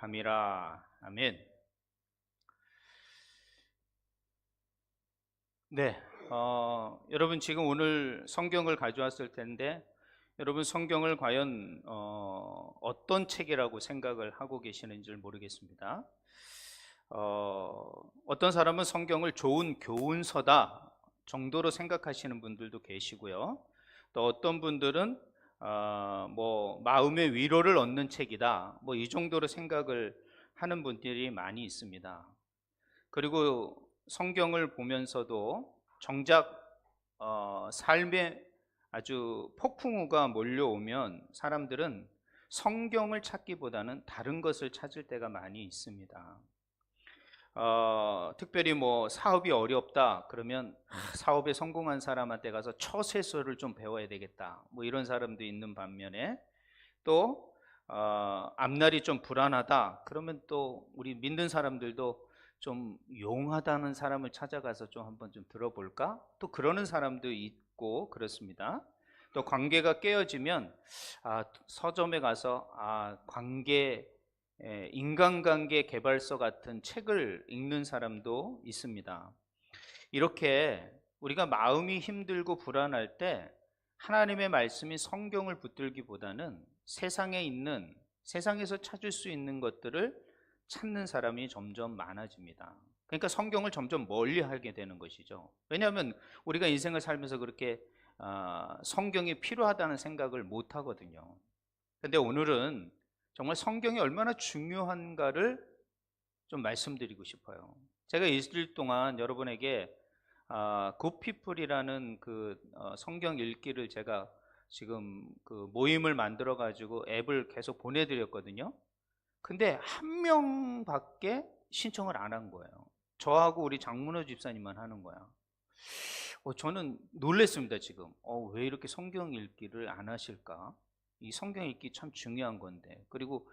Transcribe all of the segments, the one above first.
함이라. 아멘. 네, 여러분 지금 오늘 성경을 가져왔을 텐데 여러분 성경을 과연 어떤 책이라고 생각을 하고 계시는지 모르겠습니다. 어떤 사람은 성경을 좋은 교훈서다 정도로 생각하시는 분들도 계시고요. 또 어떤 분들은 뭐 마음의 위로를 얻는 책이다 뭐 이 정도로 생각을 하는 분들이 많이 있습니다. 그리고 성경을 보면서도 정작 삶에 아주 폭풍우가 몰려오면 사람들은 성경을 찾기보다는 다른 것을 찾을 때가 많이 있습니다. 특별히 뭐 사업이 어렵다 그러면 사업에 성공한 사람한테 가서 처세술을 좀 배워야 되겠다 뭐 이런 사람도 있는 반면에 또 앞날이 좀 불안하다 그러면 또 우리 믿는 사람들도 좀 용하다는 사람을 찾아가서 좀 한번 좀 들어볼까? 또 그러는 사람도 있고 그렇습니다. 또 관계가 깨어지면 서점에 가서 인간관계 개발서 같은 책을 읽는 사람도 있습니다. 이렇게 우리가 마음이 힘들고 불안할 때 하나님의 말씀인 성경을 붙들기보다는 세상에서 찾을 수 있는 것들을 찾는 사람이 점점 많아집니다. 그러니까 성경을 점점 멀리 하게 되는 것이죠. 왜냐하면 우리가 인생을 살면서 그렇게 성경이 필요하다는 생각을 못 하거든요. 근데 오늘은 정말 성경이 얼마나 중요한가를 좀 말씀드리고 싶어요. 제가 일주일 동안 여러분에게 굿피플이라는 그 성경 읽기를 제가 지금 그 모임을 만들어 가지고 앱을 계속 보내드렸거든요. 근데 한 명밖에 신청을 안 한 거예요. 저하고 우리 장문호 집사님만 하는 거야. 저는 놀랬습니다. 지금 왜 이렇게 성경 읽기를 안 하실까? 이 성경 읽기 참 중요한 건데. 그리고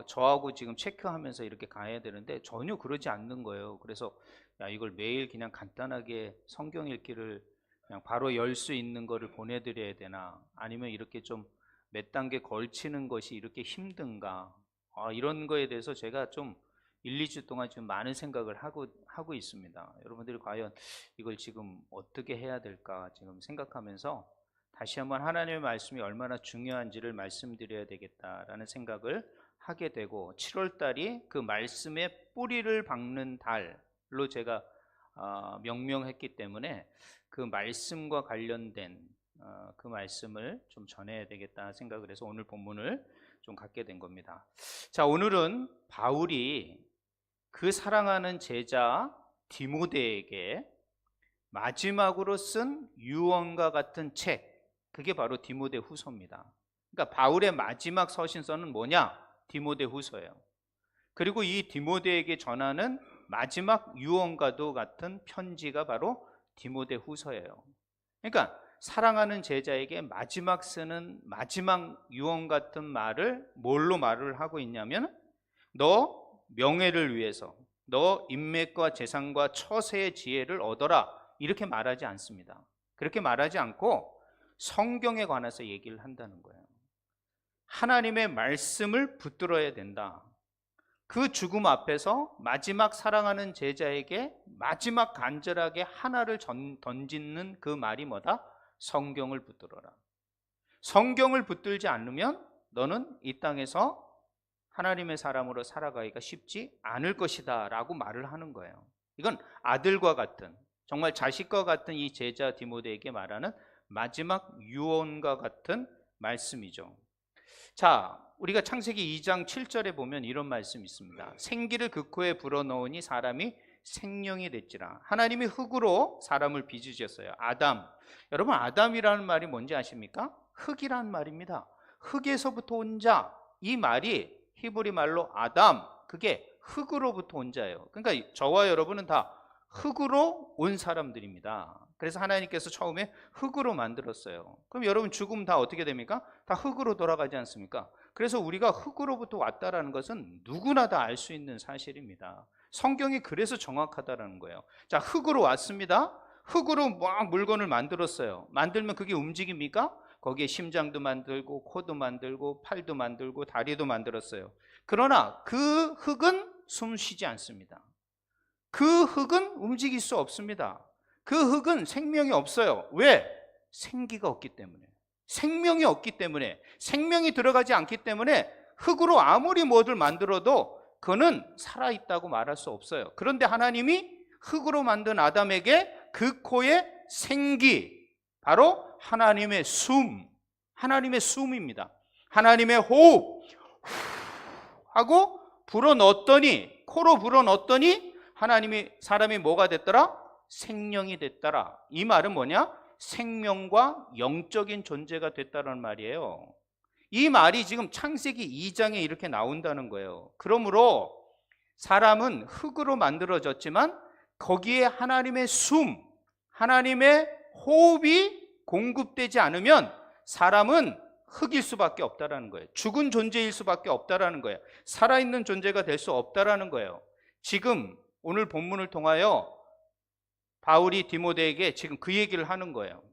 저하고 지금 체크하면서 이렇게 가야 되는데 전혀 그러지 않는 거예요. 그래서 야, 이걸 매일 그냥 간단하게 성경 읽기를 그냥 바로 열 수 있는 거를 보내드려야 되나? 아니면 이렇게 좀 몇 단계 걸치는 것이 이렇게 힘든가? 이런 거에 대해서 제가 좀 1, 2주 동안 지금 많은 생각을 하고 있습니다. 여러분들이 과연 이걸 지금 어떻게 해야 될까 지금 생각하면서 다시 한번 하나님의 말씀이 얼마나 중요한지를 말씀드려야 되겠다라는 생각을 하게 되고 7월 달이 그 말씀의 뿌리를 박는 달로 제가 명명했기 때문에 그 말씀과 관련된 그 말씀을 좀 전해야 되겠다 생각을 해서 오늘 본문을 좀 갖게 된 겁니다. 자, 오늘은 바울이 그 사랑하는 제자 디모데에게 마지막으로 쓴 유언과 같은 책, 그게 바로 디모데 후서입니다. 그러니까 바울의 마지막 서신서는 뭐냐? 디모데 후서예요. 그리고 이 디모데에게 전하는 마지막 유언과도 같은 편지가 바로 디모데 후서예요. 그러니까 사랑하는 제자에게 마지막 쓰는 마지막 유언 같은 말을 뭘로 말을 하고 있냐면 너 명예를 위해서 너 인맥과 재산과 처세의 지혜를 얻어라 이렇게 말하지 않습니다. 그렇게 말하지 않고 성경에 관해서 얘기를 한다는 거예요. 하나님의 말씀을 붙들어야 된다. 그 죽음 앞에서 마지막 사랑하는 제자에게 마지막 간절하게 하나를 던지는 그 말이 뭐다? 성경을 붙들어라. 성경을 붙들지 않으면 너는 이 땅에서 하나님의 사람으로 살아가기가 쉽지 않을 것이다 라고 말을 하는 거예요. 이건 아들과 같은 정말 자식과 같은 이 제자 디모데에게 말하는 마지막 유언과 같은 말씀이죠. 자, 우리가 창세기 2장 7절에 보면 이런 말씀이 있습니다. 생기를 그 코에 불어넣으니 사람이 생명이 됐지라. 하나님이 흙으로 사람을 빚으셨어요. 아담. 여러분 아담이라는 말이 뭔지 아십니까? 흙이란 말입니다. 흙에서부터 온 자. 이 말이 히브리 말로 아담. 그게 흙으로부터 온 자예요. 그러니까 저와 여러분은 다 흙으로 온 사람들입니다. 그래서 하나님께서 처음에 흙으로 만들었어요. 그럼 여러분 죽으면 다 어떻게 됩니까? 다 흙으로 돌아가지 않습니까? 그래서 우리가 흙으로부터 왔다라는 것은 누구나 다 알 수 있는 사실입니다. 성경이 그래서 정확하다라는 거예요. 자, 흙으로 왔습니다. 흙으로 막 물건을 만들었어요. 만들면 그게 움직입니까? 거기에 심장도 만들고 코도 만들고 팔도 만들고 다리도 만들었어요. 그러나 그 흙은 숨 쉬지 않습니다. 그 흙은 움직일 수 없습니다. 그 흙은 생명이 없어요. 왜? 생기가 없기 때문에. 생명이 없기 때문에, 생명이 들어가지 않기 때문에 흙으로 아무리 뭐를 만들어도 그는 살아있다고 말할 수 없어요. 그런데 하나님이 흙으로 만든 아담에게 그 코에 생기, 바로 하나님의 숨, 하나님의 숨입니다. 하나님의 호흡 하고 불어넣었더니, 코로 불어넣었더니 하나님이, 사람이 뭐가 됐더라? 생명이 됐더라. 이 말은 뭐냐? 생명과 영적인 존재가 됐다는 말이에요. 이 말이 지금 창세기 2장에 이렇게 나온다는 거예요. 그러므로 사람은 흙으로 만들어졌지만 거기에 하나님의 숨, 하나님의 호흡이 공급되지 않으면 사람은 흙일 수밖에 없다라는 거예요. 죽은 존재일 수밖에 없다라는 거예요. 살아있는 존재가 될 수 없다라는 거예요. 지금 오늘 본문을 통하여 바울이 디모데에게 지금 그 얘기를 하는 거예요.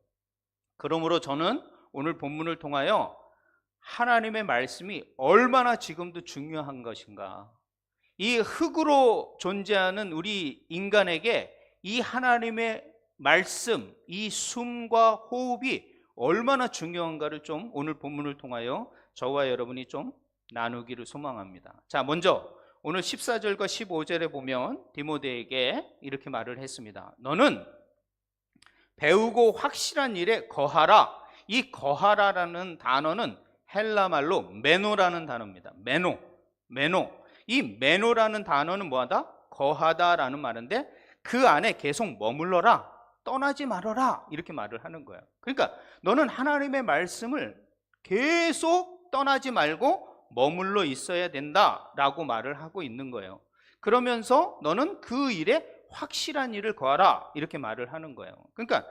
그러므로 저는 오늘 본문을 통하여 하나님의 말씀이 얼마나 지금도 중요한 것인가, 이 흙으로 존재하는 우리 인간에게 이 하나님의 말씀, 이 숨과 호흡이 얼마나 중요한가를 좀 오늘 본문을 통하여 저와 여러분이 좀 나누기를 소망합니다. 자, 먼저 오늘 14절과 15절에 보면 디모데에게 이렇게 말을 했습니다. 너는 배우고 확실한 일에 거하라. 이 거하라라는 단어는 헬라 말로 메노라는 단어입니다. 메노. 이 메노라는 단어는 뭐하다? 거하다라는 말인데 그 안에 계속 머물러라, 떠나지 말아라, 이렇게 말을 하는 거예요. 그러니까 너는 하나님의 말씀을 계속 떠나지 말고 머물러 있어야 된다라고 말을 하고 있는 거예요. 그러면서 너는 그 일에 확실한 일을 거하라, 이렇게 말을 하는 거예요. 그러니까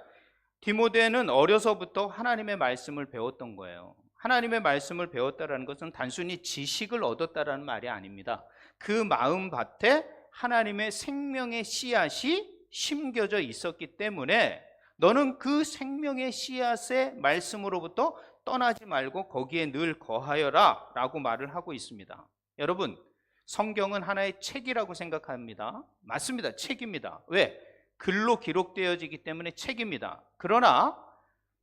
디모데는 어려서부터 하나님의 말씀을 배웠던 거예요. 하나님의 말씀을 배웠다는 것은 단순히 지식을 얻었다는 말이 아닙니다. 그 마음밭에 하나님의 생명의 씨앗이 심겨져 있었기 때문에 너는 그 생명의 씨앗의 말씀으로부터 떠나지 말고 거기에 늘 거하여라 라고 말을 하고 있습니다. 여러분, 성경은 하나의 책이라고 생각합니다. 맞습니다. 책입니다. 왜? 글로 기록되어지기 때문에 책입니다. 그러나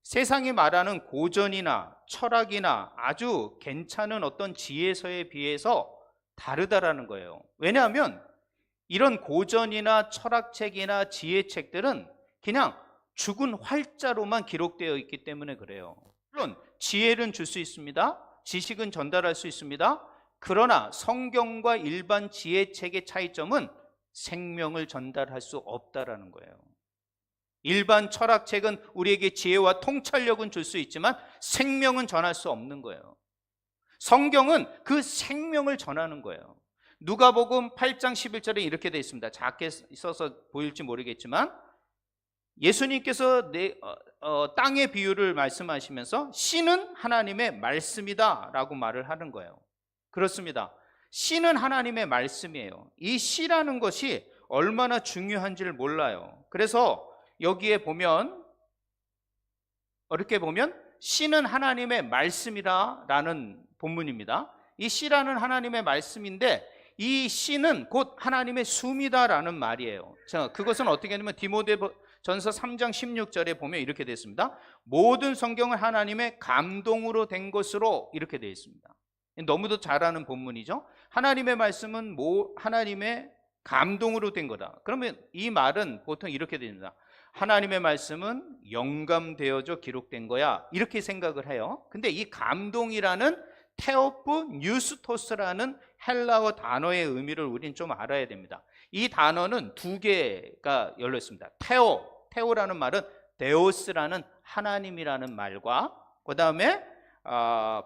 세상이 말하는 고전이나 철학이나 아주 괜찮은 어떤 지혜서에 비해서 다르다라는 거예요. 왜냐하면 이런 고전이나 철학책이나 지혜책들은 그냥 죽은 활자로만 기록되어 있기 때문에 그래요. 물론 지혜는 줄 수 있습니다. 지식은 전달할 수 있습니다. 그러나 성경과 일반 지혜책의 차이점은 생명을 전달할 수 없다라는 거예요. 일반 철학책은 우리에게 지혜와 통찰력은 줄 수 있지만 생명은 전할 수 없는 거예요. 성경은 그 생명을 전하는 거예요. 누가복음 8장 11절에 이렇게 되어 있습니다. 작게 써서 보일지 모르겠지만 예수님께서 땅의 비유를 말씀하시면서 씨는 하나님의 말씀이다 라고 말을 하는 거예요. 그렇습니다. 씨는 하나님의 말씀이에요. 이 씨라는 것이 얼마나 중요한지를 몰라요. 그래서 여기에 보면, 어렵게 보면 씨는 하나님의 말씀이라는 본문입니다. 이 씨라는 하나님의 말씀인데 이 씨는 곧 하나님의 숨이다라는 말이에요. 자, 그것은 어떻게 하냐면 디모데전서 3장 16절에 보면 이렇게 되어 있습니다. 모든 성경은 하나님의 감동으로 된 것으로 이렇게 되어 있습니다. 너무도 잘 아는 본문이죠. 하나님의 말씀은 하나님의 감동으로 된 거다. 그러면 이 말은 보통 이렇게 됩니다. 하나님의 말씀은 영감되어져 기록된 거야, 이렇게 생각을 해요. 근데 이 감동이라는 테오프 뉴스토스라는 헬라어 단어의 의미를 우리는 좀 알아야 됩니다. 이 단어는 두 개가 열려 있습니다. 테오라는 말은 데오스라는 하나님이라는 말과 그 다음에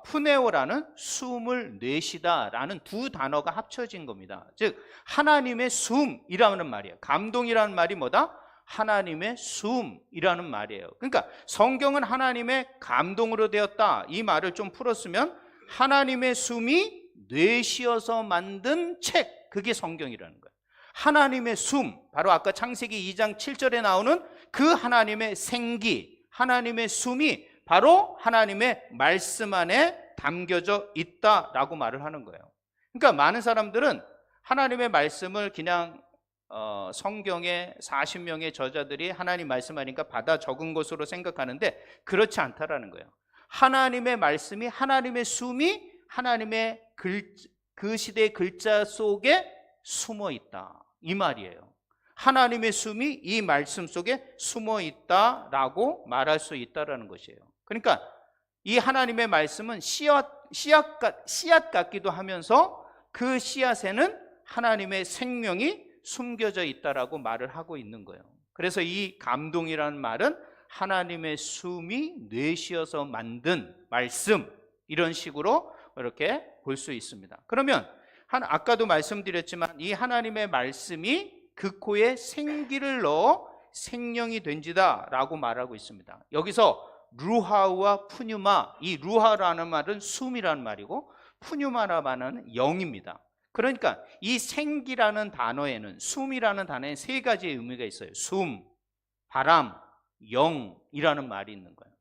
푸네오라는 숨을 내쉬다라는 두 단어가 합쳐진 겁니다. 즉 하나님의 숨이라는 말이에요. 감동이라는 말이 뭐다? 하나님의 숨이라는 말이에요. 그러니까 성경은 하나님의 감동으로 되었다, 이 말을 좀 풀었으면 하나님의 숨이 내쉬어서 만든 책, 그게 성경이라는 거예요. 하나님의 숨, 바로 아까 창세기 2장 7절에 나오는 그 하나님의 생기, 하나님의 숨이 바로 하나님의 말씀 안에 담겨져 있다라고 말을 하는 거예요. 그러니까 많은 사람들은 하나님의 말씀을 그냥 성경의 40명의 저자들이 하나님 말씀하니까 받아 적은 것으로 생각하는데 그렇지 않다라는 거예요. 하나님의 말씀이, 하나님의 숨이 하나님의 그 시대의 글자 속에 숨어 있다, 이 말이에요. 하나님의 숨이 이 말씀 속에 숨어 있다라고 말할 수 있다라는 것이에요. 그러니까 이 하나님의 말씀은 씨앗 같기도 하면서 그 씨앗에는 하나님의 생명이 숨겨져 있다라고 말을 하고 있는 거예요. 그래서 이 감동이라는 말은 하나님의 숨이 내쉬어서 만든 말씀, 이런 식으로 이렇게 볼 수 있습니다. 그러면 아까도 말씀드렸지만 이 하나님의 말씀이 그 코에 생기를 넣어 생명이 된지다 라고 말하고 있습니다. 여기서 루하와 푸뉴마, 이 루하라는 말은 숨이라는 말이고 푸뉴마라는 말은 영입니다. 그러니까 이 생기라는 단어에는, 숨이라는 단어에 세 가지의 의미가 있어요. 숨, 바람, 영이라는 말이 있는 거예요.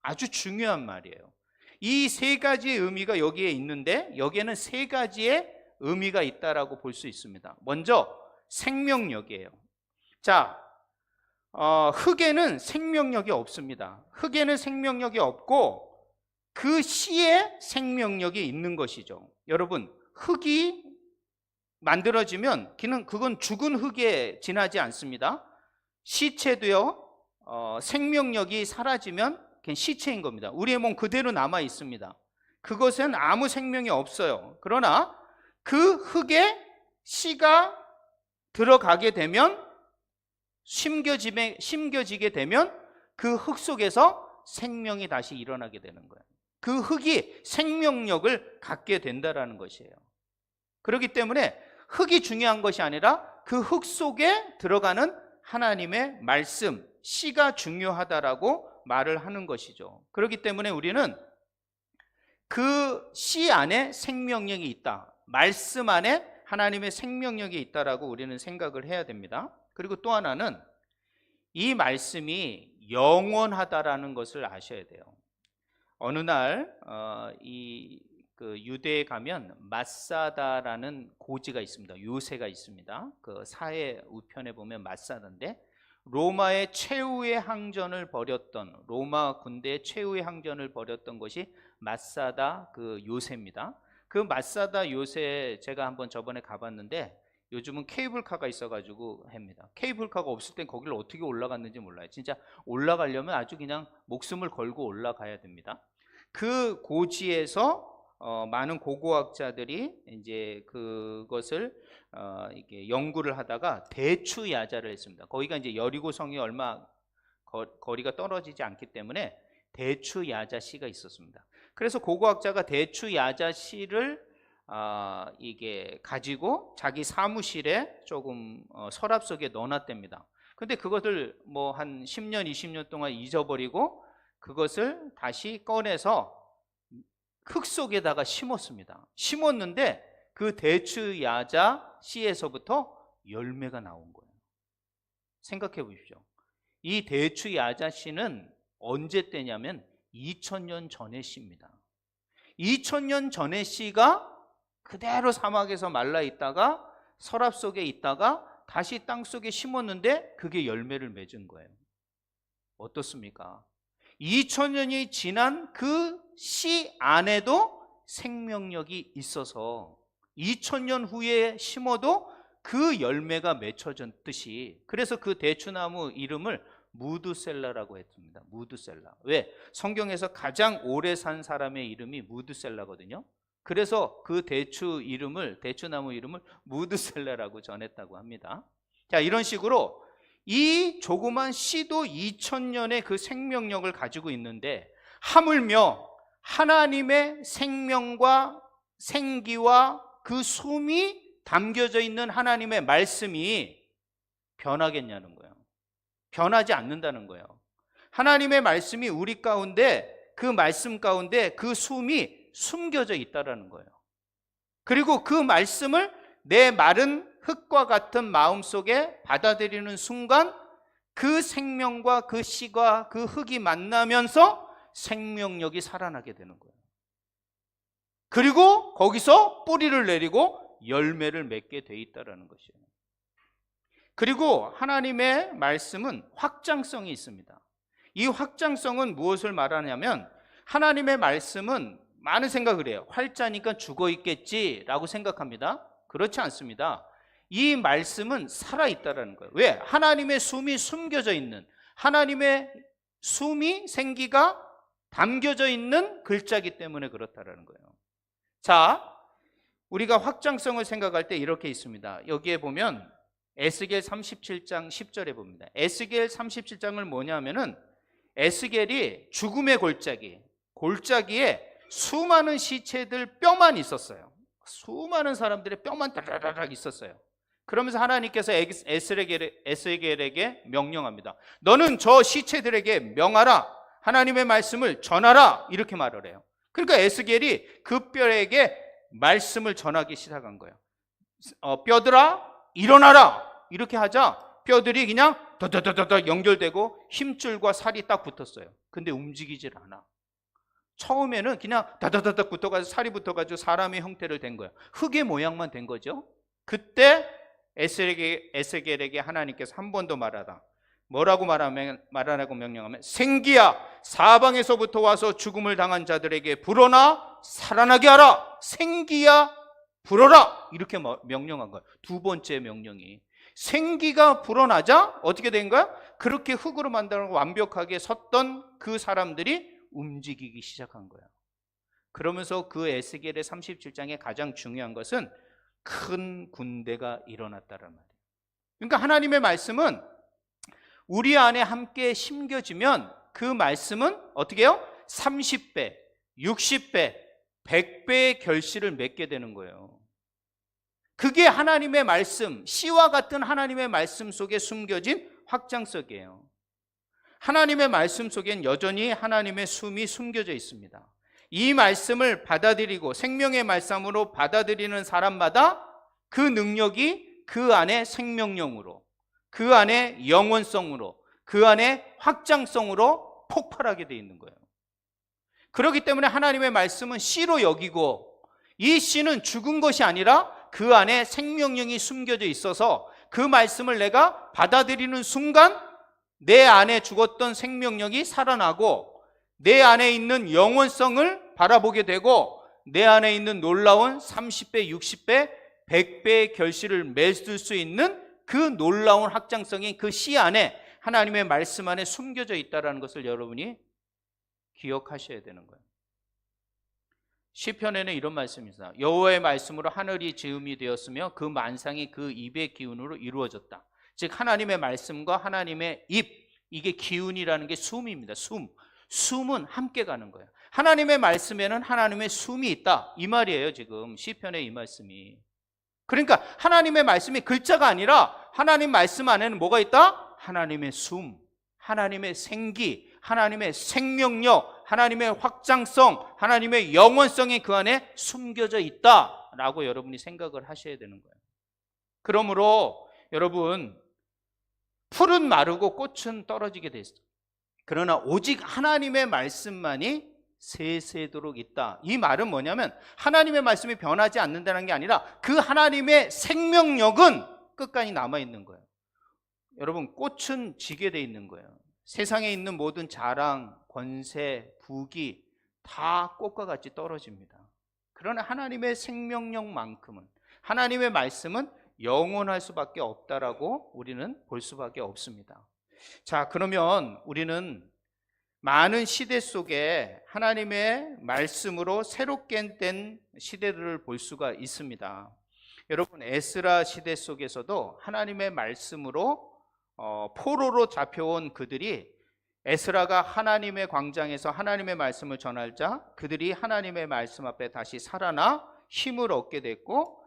아주 중요한 말이에요. 이 세 가지의 의미가 여기에 있는데 여기에는 세 가지의 의미가 있다라고 볼 수 있습니다. 먼저 생명력이에요. 자, 흙에는 생명력이 없습니다. 흙에는 생명력이 없고 그 씨에 생명력이 있는 것이죠. 여러분, 흙이 만들어지면 그건 죽은 흙에 지나지 않습니다. 시체도요, 생명력이 사라지면 그냥 시체인 겁니다. 우리의 몸 그대로 남아 있습니다. 그것은 아무 생명이 없어요. 그러나 그 흙에 씨가 들어가게 되면, 심겨지게 되면 그 흙 속에서 생명이 다시 일어나게 되는 거예요. 그 흙이 생명력을 갖게 된다라는 것이에요. 그렇기 때문에 흙이 중요한 것이 아니라 그 흙 속에 들어가는 하나님의 말씀, 씨가 중요하다라고 말을 하는 것이죠. 그렇기 때문에 우리는 그 씨 안에 생명력이 있다, 말씀 안에 하나님의 생명력이 있다라고 우리는 생각을 해야 됩니다. 그리고 또 하나는 이 말씀이 영원하다라는 것을 아셔야 돼요. 어느 날 유대에 가면 마사다라는 고지가 있습니다. 요새가 있습니다. 그 사해 우편에 보면 마사다인데, 로마의 최후의 항전을 벌였던, 로마 군대의 최후의 항전을 벌였던 것이 마사다 그 요새입니다. 그 마사다 요새 제가 한번 저번에 가봤는데 요즘은 케이블카가 있어가지고 합니다. 케이블카가 없을 땐 거기를 어떻게 올라갔는지 몰라요. 진짜 올라가려면 아주 그냥 목숨을 걸고 올라가야 됩니다. 그 고지에서 많은 고고학자들이 이제 그것을 이게 연구를 하다가 대추야자를 했습니다. 거기가 이제 여리고성이 얼마 거리가 떨어지지 않기 때문에 대추야자 씨가 있었습니다. 그래서 고고학자가 대추야자 씨를 이게 가지고 자기 사무실에 조금 서랍 속에 넣어놨답니다. 근데 그것을 뭐 한 10년, 20년 동안 잊어버리고 그것을 다시 꺼내서 흙 속에다가 심었습니다. 심었는데 그 대추야자 씨에서부터 열매가 나온 거예요. 생각해 보십시오. 이 대추야자 씨는 언제 때냐면 2000년 전의 씨입니다. 2000년 전의 씨가 그대로 사막에서 말라 있다가 서랍 속에 있다가 다시 땅 속에 심었는데 그게 열매를 맺은 거예요. 어떻습니까? 2000년이 지난 그 씨 안에도 생명력이 있어서 2000년 후에 심어도 그 열매가 맺혀졌듯이, 그래서 그 대추나무 이름을 무드셀라라고 했습니다. 무드셀라. 왜? 성경에서 가장 오래 산 사람의 이름이 무드셀라거든요. 그래서 그 대추나무 이름을 무드셀라라고 전했다고 합니다. 자, 이런 식으로 이 조그만 씨도 2000년의 그 생명력을 가지고 있는데, 하물며 하나님의 생명과 생기와 그 숨이 담겨져 있는 하나님의 말씀이 변하겠냐는 거예요. 변하지 않는다는 거예요. 하나님의 말씀이 우리 가운데, 그 말씀 가운데 그 숨이 숨겨져 있다라는 거예요. 그리고 그 말씀을 내 마른 흙과 같은 마음속에 받아들이는 순간 그 생명과 그 씨가 그 흙이 만나면서 생명력이 살아나게 되는 거예요. 그리고 거기서 뿌리를 내리고 열매를 맺게 돼 있다는 것이에요. 그리고 하나님의 말씀은 확장성이 있습니다. 이 확장성은 무엇을 말하냐면, 하나님의 말씀은 많은 생각을 해요. 활자니까 죽어 있겠지라고 생각합니다. 그렇지 않습니다. 이 말씀은 살아있다는 거예요. 왜? 하나님의 숨이 숨겨져 있는, 하나님의 숨이, 생기가 담겨져 있는 글자이기 때문에 그렇다는 거예요. 자, 우리가 확장성을 생각할 때 이렇게 있습니다. 여기에 보면 에스겔 37장 10절에 봅니다. 에스겔 37장을 뭐냐면은, 에스겔이 죽음의 골짜기에 수많은 시체들 뼈만 있었어요. 수많은 사람들의 뼈만 다다다닥 있었어요. 그러면서 하나님께서 에스겔에게 명령합니다. 너는 저 시체들에게 명하라, 하나님의 말씀을 전하라, 이렇게 말을 해요. 그러니까 에스겔이 그 뼈에게 말씀을 전하기 시작한 거예요. 뼈들아 일어나라, 이렇게 하자 뼈들이 그냥 더더더더 연결되고 힘줄과 살이 딱 붙었어요. 근데 움직이질 않아. 처음에는 그냥 다다다닥 붙어가지고 살이 붙어가지고 사람의 형태를 된 거예요. 흙의 모양만 된 거죠. 그때 에스겔에게 하나님께서 한 번 더 말하다. 뭐라고 말하라고 명령하면, 생기야, 사방에서부터 와서 죽음을 당한 자들에게 불어나 살아나게 하라. 생기야 불어라, 이렇게 명령한 거예요. 두 번째 명령이. 생기가 불어나자 어떻게 된 거야? 그렇게 흙으로 만들어 완벽하게 섰던 그 사람들이 움직이기 시작한 거예요. 그러면서 그 에스겔의 37장의 가장 중요한 것은 큰 군대가 일어났다는 말이에요. 그러니까 하나님의 말씀은 우리 안에 함께 심겨지면 그 말씀은 어떻게 해요? 30배, 60배, 100배의 결실을 맺게 되는 거예요. 그게 하나님의 말씀, 씨와 같은 하나님의 말씀 속에 숨겨진 확장성이에요. 하나님의 말씀 속엔 여전히 하나님의 숨이 숨겨져 있습니다. 이 말씀을 받아들이고 생명의 말씀으로 받아들이는 사람마다 그 능력이 그 안에 생명력으로, 그 안에 영원성으로, 그 안에 확장성으로 폭발하게 되어 있는 거예요. 그렇기 때문에 하나님의 말씀은 씨로 여기고, 이 씨는 죽은 것이 아니라 그 안에 생명력이 숨겨져 있어서 그 말씀을 내가 받아들이는 순간 내 안에 죽었던 생명력이 살아나고, 내 안에 있는 영원성을 바라보게 되고, 내 안에 있는 놀라운 30배, 60배, 100배의 결실을 맺을 수 있는 그 놀라운 확장성이 그 씨 안에, 하나님의 말씀 안에 숨겨져 있다는 것을 여러분이 기억하셔야 되는 거예요. 시편에는 이런 말씀이 있어요. 여호와의 말씀으로 하늘이 지음이 되었으며 그 만상이 그 입의 기운으로 이루어졌다. 즉 하나님의 말씀과 하나님의 입, 이게 기운이라는 게 숨입니다. 숨은 함께 가는 거예요. 하나님의 말씀에는 하나님의 숨이 있다, 이 말이에요. 지금 시편의 이 말씀이. 그러니까 하나님의 말씀이 글자가 아니라 하나님 말씀 안에는 뭐가 있다? 하나님의 숨, 하나님의 생기, 하나님의 생명력, 하나님의 확장성, 하나님의 영원성이 그 안에 숨겨져 있다라고 여러분이 생각을 하셔야 되는 거예요. 그러므로 여러분, 풀은 마르고 꽃은 떨어지게 돼 있어요. 그러나 오직 하나님의 말씀만이 세세도록 있다. 이 말은 뭐냐면 하나님의 말씀이 변하지 않는다는 게 아니라 그 하나님의 생명력은 끝까지 남아있는 거예요. 여러분, 꽃은 지게 돼 있는 거예요. 세상에 있는 모든 자랑, 권세, 부귀 다 꽃과 같이 떨어집니다. 그러나 하나님의 생명력만큼은, 하나님의 말씀은 영원할 수밖에 없다라고 우리는 볼 수밖에 없습니다. 자, 그러면 우리는 많은 시대 속에 하나님의 말씀으로 새롭게 된 시대들을 볼 수가 있습니다. 여러분, 에스라 시대 속에서도 하나님의 말씀으로 포로로 잡혀온 그들이, 에스라가 하나님의 광장에서 하나님의 말씀을 전하자 그들이 하나님의 말씀 앞에 다시 살아나 힘을 얻게 됐고,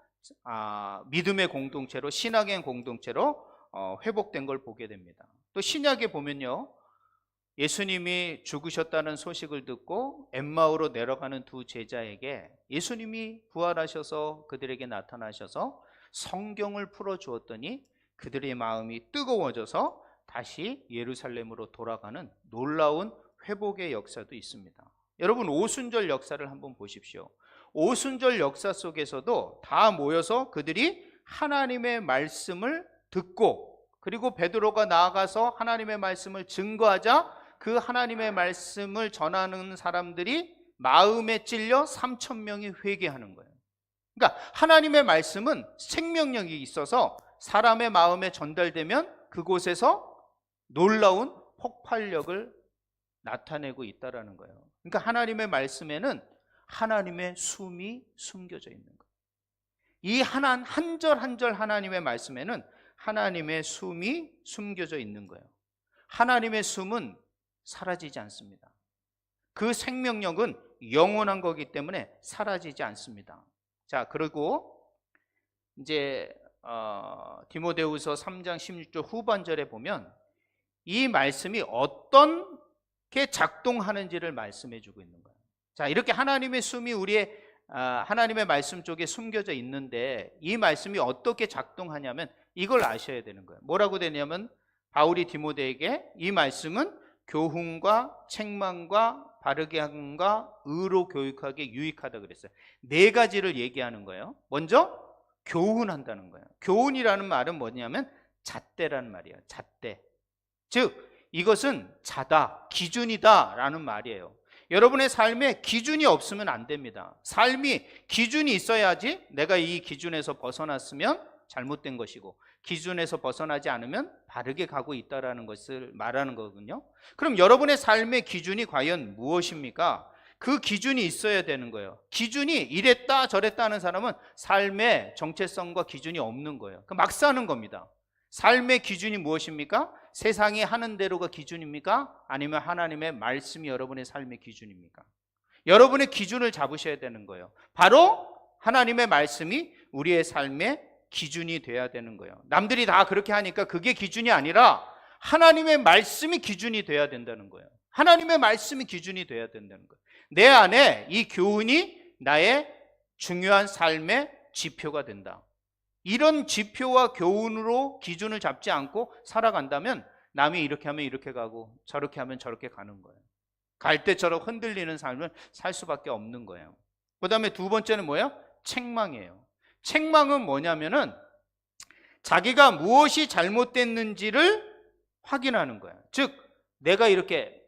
믿음의 공동체로, 신앙의 공동체로 회복된 걸 보게 됩니다. 또 신약에 보면요, 예수님이 죽으셨다는 소식을 듣고 엠마오로 내려가는 두 제자에게 예수님이 부활하셔서 그들에게 나타나셔서 성경을 풀어주었더니 그들의 마음이 뜨거워져서 다시 예루살렘으로 돌아가는 놀라운 회복의 역사도 있습니다. 여러분, 오순절 역사를 한번 보십시오. 오순절 역사 속에서도 다 모여서 그들이 하나님의 말씀을 듣고, 그리고 베드로가 나아가서 하나님의 말씀을 증거하자 그 하나님의 말씀을 전하는 사람들이 마음에 찔려 3,000명이 회개하는 거예요. 그러니까 하나님의 말씀은 생명력이 있어서 사람의 마음에 전달되면 그곳에서 놀라운 폭발력을 나타내고 있다는 거예요. 그러니까 하나님의 말씀에는 하나님의 숨이 숨겨져 있는 거예요. 이 한 절 한 절 하나님의 말씀에는 하나님의 숨이 숨겨져 있는 거예요. 하나님의 숨은 사라지지 않습니다. 그 생명력은 영원한 거기 때문에 사라지지 않습니다. 자, 그리고 이제 디모데후서 3장 16절 후반절에 보면 이 말씀이 어떻게 작동하는지를 말씀해 주고 있는 거예요. 자, 이렇게 하나님의 숨이 우리의 하나님의 말씀 쪽에 숨겨져 있는데 이 말씀이 어떻게 작동하냐면 이걸 아셔야 되는 거예요. 뭐라고 되냐면 바울이 디모데에게 이 말씀은 교훈과 책망과 바르게 함과 의로 교육하기에 유익하다 그랬어요. 네 가지를 얘기하는 거예요. 먼저 교훈한다는 거예요. 교훈이라는 말은 뭐냐면 잣대라는 말이에요. 잣대. 즉 이것은 자다, 기준이다 라는 말이에요. 여러분의 삶에 기준이 없으면 안 됩니다. 삶이 기준이 있어야지 내가 이 기준에서 벗어났으면 잘못된 것이고 기준에서 벗어나지 않으면 바르게 가고 있다는 것을 말하는 거거든요. 그럼 여러분의 삶의 기준이 과연 무엇입니까? 그 기준이 있어야 되는 거예요. 기준이 이랬다 저랬다 하는 사람은 삶의 정체성과 기준이 없는 거예요. 막 사는 겁니다. 삶의 기준이 무엇입니까? 세상이 하는 대로가 기준입니까? 아니면 하나님의 말씀이 여러분의 삶의 기준입니까? 여러분의 기준을 잡으셔야 되는 거예요. 바로 하나님의 말씀이 우리의 삶의 기준이 돼야 되는 거예요. 남들이 다 그렇게 하니까 그게 기준이 아니라 하나님의 말씀이 기준이 돼야 된다는 거예요. 하나님의 말씀이 기준이 돼야 된다는 거예요. 내 안에 이 교훈이 나의 중요한 삶의 지표가 된다. 이런 지표와 교훈으로 기준을 잡지 않고 살아간다면 남이 이렇게 하면 이렇게 가고 저렇게 하면 저렇게 가는 거예요. 갈대처럼 흔들리는 삶을 살 수밖에 없는 거예요. 그 다음에 두 번째는 뭐예요? 책망이에요. 책망은 뭐냐면은 자기가 무엇이 잘못됐는지를 확인하는 거예요. 즉 내가 이렇게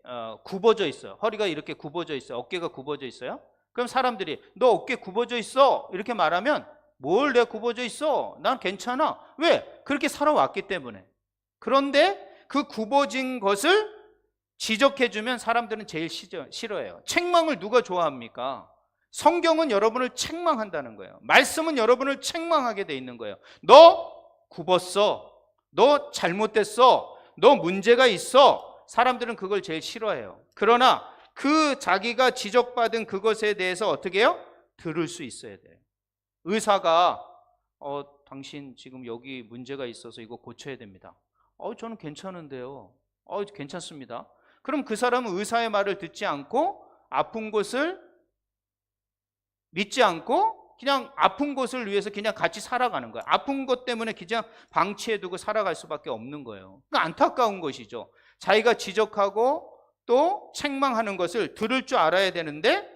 굽어져 있어요. 허리가 이렇게 굽어져 있어요. 어깨가 굽어져 있어요. 그럼 사람들이 너 어깨 굽어져 있어 이렇게 말하면 뭘 내가 굽어져 있어? 난 괜찮아. 왜? 그렇게 살아왔기 때문에. 그런데 그 굽어진 것을 지적해주면 사람들은 제일 싫어해요. 책망을 누가 좋아합니까? 성경은 여러분을 책망한다는 거예요. 말씀은 여러분을 책망하게 돼 있는 거예요. 너 굽었어. 너 잘못됐어. 너 문제가 있어. 사람들은 그걸 제일 싫어해요. 그러나 그 자기가 지적받은 그것에 대해서 어떻게 해요? 들을 수 있어야 돼요. 의사가 당신 지금 여기 문제가 있어서 이거 고쳐야 됩니다. 저는 괜찮은데요. 괜찮습니다. 그럼 그 사람은 의사의 말을 듣지 않고 아픈 곳을 믿지 않고 그냥 아픈 곳을 위해서 그냥 같이 살아가는 거예요. 아픈 것 때문에 그냥 방치해두고 살아갈 수밖에 없는 거예요. 그러니까 안타까운 것이죠. 자기가 지적하고 또 책망하는 것을 들을 줄 알아야 되는데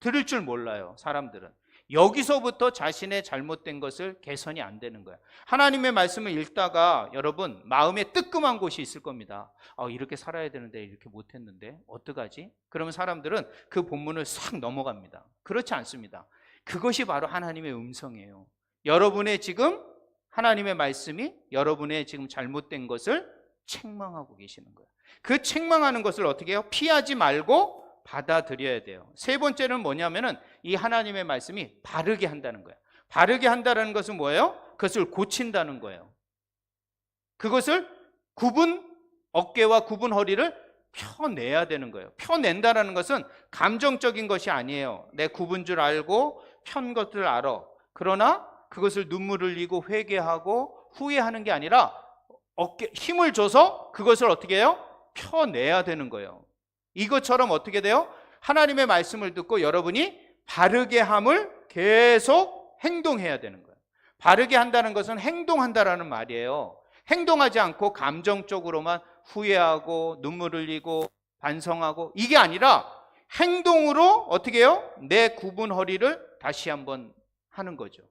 들을 줄 몰라요. 사람들은. 여기서부터 자신의 잘못된 것을 개선이 안 되는 거예요. 하나님의 말씀을 읽다가 여러분 마음에 뜨끔한 곳이 있을 겁니다. 이렇게 살아야 되는데 이렇게 못했는데 어떡하지? 그러면 사람들은 그 본문을 싹 넘어갑니다. 그렇지 않습니다. 그것이 바로 하나님의 음성이에요. 여러분의 지금 하나님의 말씀이 여러분의 지금 잘못된 것을 책망하고 계시는 거예요. 그 책망하는 것을 어떻게 해요? 피하지 말고 받아들여야 돼요. 세 번째는 뭐냐면은 이 하나님의 말씀이 바르게 한다는 거예요. 바르게 한다는 것은 뭐예요? 그것을 고친다는 거예요. 그것을 굽은 어깨와 굽은 허리를 펴내야 되는 거예요. 펴낸다는 것은 감정적인 것이 아니에요. 내 굽은 줄 알고 편 것을 알아. 그러나 그것을 눈물 흘리고 회개하고 후회하는 게 아니라 어깨 힘을 줘서 그것을 어떻게 해요? 펴내야 되는 거예요. 이것처럼 어떻게 돼요? 하나님의 말씀을 듣고 여러분이 바르게 함을 계속 행동해야 되는 거예요. 바르게 한다는 것은 행동한다라는 말이에요. 행동하지 않고 감정적으로만 후회하고 눈물 흘리고 반성하고 이게 아니라 행동으로 어떻게 해요? 내 굽은 허리를 다시 한번 하는 거죠.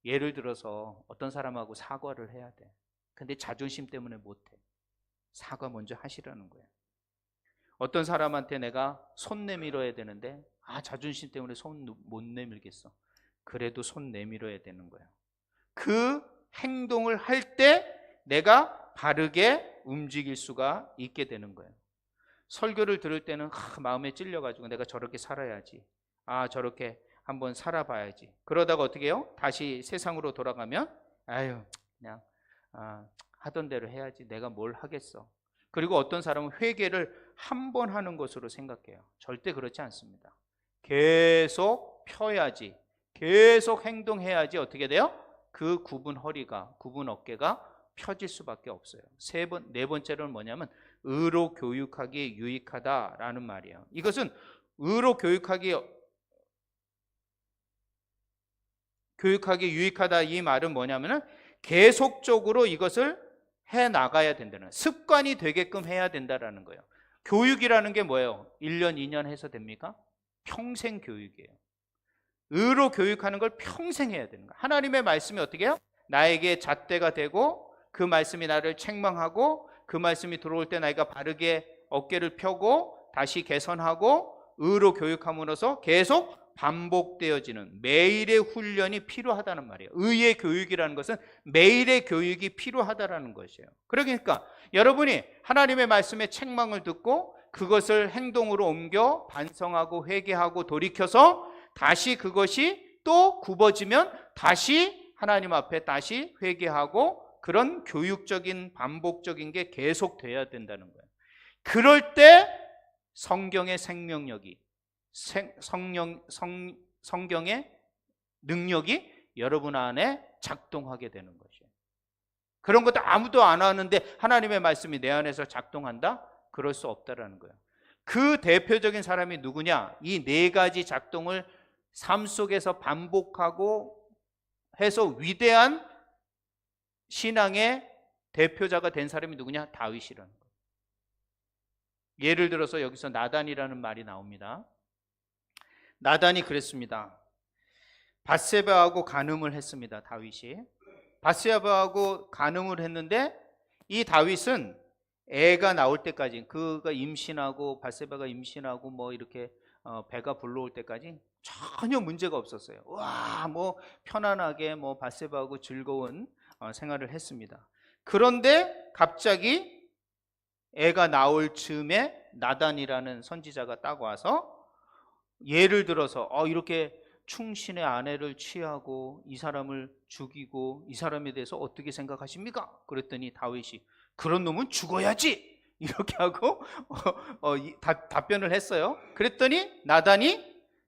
예를 들어서 어떤 사람하고 사과를 해야 돼. 근데 자존심 때문에 못해. 사과 먼저 하시라는 거예요. 어떤 사람한테 내가 손 내밀어야 되는데 자존심 때문에 손 못 내밀겠어. 그래도 손 내밀어야 되는 거예요. 그 행동을 할 때 내가 바르게 움직일 수가 있게 되는 거예요. 설교를 들을 때는 마음에 찔려가지고 내가 저렇게 살아야지, 저렇게 한번 살아봐야지. 그러다가 어떻게 해요? 다시 세상으로 돌아가면 그냥 하던 대로 해야지, 내가 뭘 하겠어. 그리고 어떤 사람은 회개를 한 번 하는 것으로 생각해요. 절대 그렇지 않습니다. 계속 펴야지, 계속 행동해야지 어떻게 돼요? 그 굽은 허리가, 굽은 어깨가 펴질 수밖에 없어요. 네 번째로는 뭐냐면 의로 교육하기 유익하다라는 말이에요. 이것은 의로 교육하기 유익하다, 이 말은 뭐냐면은 계속적으로 이것을 해 나가야 된다는, 습관이 되게끔 해야 된다라는 거예요. 교육이라는 게 뭐예요? 1년, 2년 해서 됩니까? 평생 교육이에요. 의로 교육하는 걸 평생 해야 되는 거예요. 하나님의 말씀이 어떻게 해요? 나에게 잣대가 되고 그 말씀이 나를 책망하고 그 말씀이 들어올 때 내가 바르게 어깨를 펴고 다시 개선하고 의로 교육함으로써 계속 반복되어지는 매일의 훈련이 필요하다는 말이에요. 의의 교육이라는 것은 매일의 교육이 필요하다는 것이에요. 그러니까 여러분이 하나님의 말씀의 책망을 듣고 그것을 행동으로 옮겨 반성하고 회개하고 돌이켜서 다시 그것이 또 굽어지면 다시 하나님 앞에 다시 회개하고, 그런 교육적인 반복적인 게 계속돼야 된다는 거예요. 그럴 때 성경의 생명력이, 성경의 능력이 여러분 안에 작동하게 되는 것이에요. 그런 것도 아무도 안 하는데 하나님의 말씀이 내 안에서 작동한다? 그럴 수 없다라는 거예요. 그 대표적인 사람이 누구냐? 이 네 가지 작동을 삶 속에서 반복하고 해서 위대한 신앙의 대표자가 된 사람이 누구냐? 다윗이라는 거예요. 예를 들어서 여기서 나단이라는 말이 나옵니다. 나단이 그랬습니다. 밧세바하고 간음을 했습니다. 다윗이 밧세바하고 간음을 했는데, 이 다윗은 애가 나올 때까지, 그가 임신하고 밧세바가 임신하고 뭐 이렇게 배가 불러올 때까지 전혀 문제가 없었어요. 편안하게 밧세바하고 즐거운 생활을 했습니다. 그런데 갑자기 애가 나올 즈음에 나단이라는 선지자가 딱 와서, 예를 들어서 이렇게 충신의 아내를 취하고 이 사람을 죽이고 이 사람에 대해서 어떻게 생각하십니까? 그랬더니 다윗이 그런 놈은 죽어야지 이렇게 하고 답변을 했어요. 그랬더니 나단이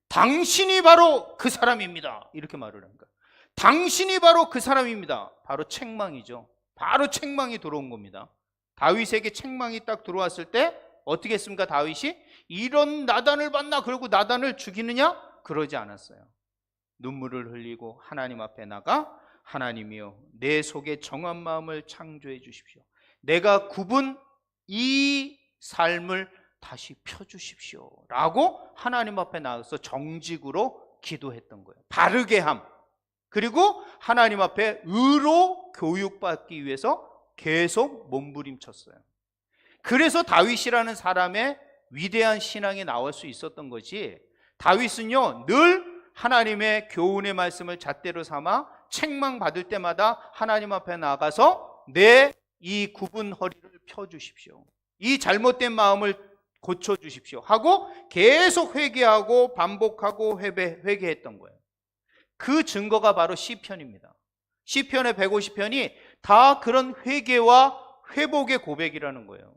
당신이 바로 그 사람입니다 이렇게 말을 한 거예요. 당신이 바로 그 사람입니다. 바로 책망이죠. 바로 책망이 들어온 겁니다. 다윗에게 책망이 딱 들어왔을 때 어떻게 했습니까? 다윗이 이런 나단을 봤나? 그러고 나단을 죽이느냐? 그러지 않았어요. 눈물을 흘리고 하나님 앞에 나가, 하나님이여 내 속에 정한 마음을 창조해 주십시오. 내가 굽은 이 삶을 다시 펴주십시오 라고 하나님 앞에 나가서 정직으로 기도했던 거예요. 바르게 함, 그리고 하나님 앞에 의로 교육받기 위해서 계속 몸부림쳤어요. 그래서 다윗이라는 사람의 위대한 신앙이 나올 수 있었던 거지, 다윗은요 늘 하나님의 교훈의 말씀을 잣대로 삼아 책망받을 때마다 하나님 앞에 나가서 내 이 굽은 허리를 펴주십시오, 이 잘못된 마음을 고쳐주십시오 하고 계속 회개하고 반복하고 회개했던 거예요. 그 증거가 바로 시편입니다. 시편의 150편이 다 그런 회개와 회복의 고백이라는 거예요.